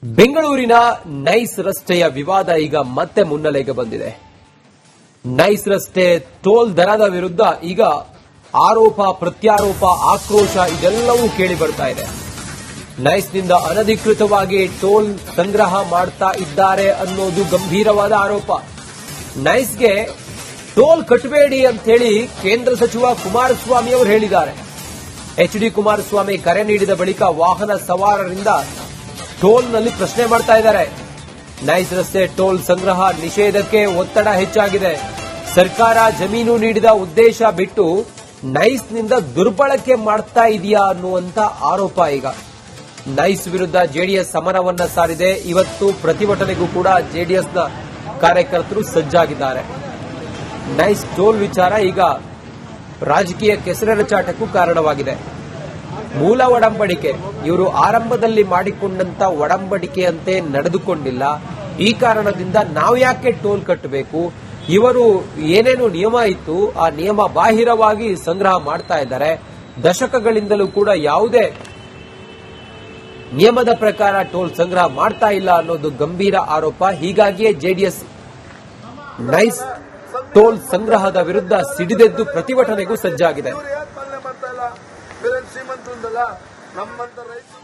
ಬೆಂಗಳೂರಿನ ನೈಸ್ ರಸ್ತೆಯ ವಿವಾದ ಈಗ ಮತ್ತೆ ಮುನ್ನೆಲೆಗೆ ಬಂದಿದೆ. ನೈಸ್ ರಸ್ತೆ ಟೋಲ್ ದರದ ವಿರುದ್ಧ ಈಗ ಆರೋಪ ಪ್ರತ್ಯಾರೋಪ ಆಕ್ರೋಶ ಇದೆಲ್ಲವೂ ಕೇಳಿ ಬರ್ತಾ ಇದೆ. ನೈಸ್ನಿಂದ ಅನಧಿಕೃತವಾಗಿ ಟೋಲ್ ಸಂಗ್ರಹ ಮಾಡ್ತಾ ಇದ್ದಾರೆ ಅನ್ನೋದು ಗಂಭೀರವಾದ ಆರೋಪ. ನೈಸ್ಗೆ ಟೋಲ್ ಕಟ್ಟಬೇಡಿ ಅಂತ ಹೇಳಿ ಕೇಂದ್ರ ಸಚಿವ ಕುಮಾರಸ್ವಾಮಿ ಅವರು ಹೇಳಿದ್ದಾರೆ. ಎಚ್.ಡಿ. ಕುಮಾರಸ್ವಾಮಿ ಕರೆ ನೀಡಿದ ಬಳಿಕ ವಾಹನ ಸವಾರರಿಂದ ಟೋಲ್ನಲ್ಲಿ ಪ್ರಶ್ನೆ ಮಾಡ್ತಾ ಇದ್ದಾರೆ. ನೈಸ್ ರಸ್ತೆ ಟೋಲ್ ಸಂಗ್ರಹ ನಿಷೇಧಕ್ಕೆ ಒತ್ತಡ ಹೆಚ್ಚಾಗಿದೆ. ಸರ್ಕಾರ ಜಮೀನು ನೀಡಿದ ಉದ್ದೇಶ ಬಿಟ್ಟು ನೈಸ್ನಿಂದ ದುರ್ಬಳಕೆ ಮಾಡ್ತಾ ಇದೆಯಾ ಅನ್ನುವಂತ ಆರೋಪ ಈಗ. ನೈಸ್ ವಿರುದ್ಧ ಜೆಡಿಎಸ್ ಸಮರವನ್ನ ಸಾರಿದೆ. ಇವತ್ತು ಪ್ರತಿಭಟನೆಗೂ ಕೂಡ ಜೆಡಿಎಸ್ನ ಕಾರ್ಯಕರ್ತರು ಸಜ್ಜಾಗಿದ್ದಾರೆ. ನೈಸ್ ಟೋಲ್ ವಿಚಾರ ಈಗ ರಾಜಕೀಯ ಕೆಸರೆರಚಾಟಕ್ಕೂ ಕಾರಣವಾಗಿದೆ. ಮೂಲ ಒಡಂಬಡಿಕೆ ಇವರು ಆರಂಭದಲ್ಲಿ ಮಾಡಿಕೊಂಡಂತ ಒಡಂಬಡಿಕೆಯಂತೆ ನಡೆದುಕೊಂಡಿಲ್ಲ. ಈ ಕಾರಣದಿಂದ ನಾವು ಯಾಕೆ ಟೋಲ್ ಕಟ್ಟಬೇಕು, ಇವರು ಏನೇನು ನಿಯಮ ಇತ್ತು ಆ ನಿಯಮ ಬಾಹಿರವಾಗಿ ಸಂಗ್ರಹ ಮಾಡ್ತಾ ಇದ್ದಾರೆ. ದಶಕಗಳಿಂದಲೂ ಕೂಡ ಯಾವುದೇ ನಿಯಮದ ಪ್ರಕಾರ ಟೋಲ್ ಸಂಗ್ರಹ ಮಾಡ್ತಾ ಇಲ್ಲ ಅನ್ನೋದು ಗಂಭೀರ ಆರೋಪ. ಹೀಗಾಗಿಯೇ ಜೆಡಿಎಸ್ ನೈಸ್ ಟೋಲ್ ಸಂಗ್ರಹದ ವಿರುದ್ಧ ಸಿಡಿದೆದ್ದು ಪ್ರತಿಭಟನೆಗೂ ಸಜ್ಜಾಗಿದೆ. ಶ್ರೀಮಂತರಲ್ಲ ನಮ್ಮಂತ ರೈತರು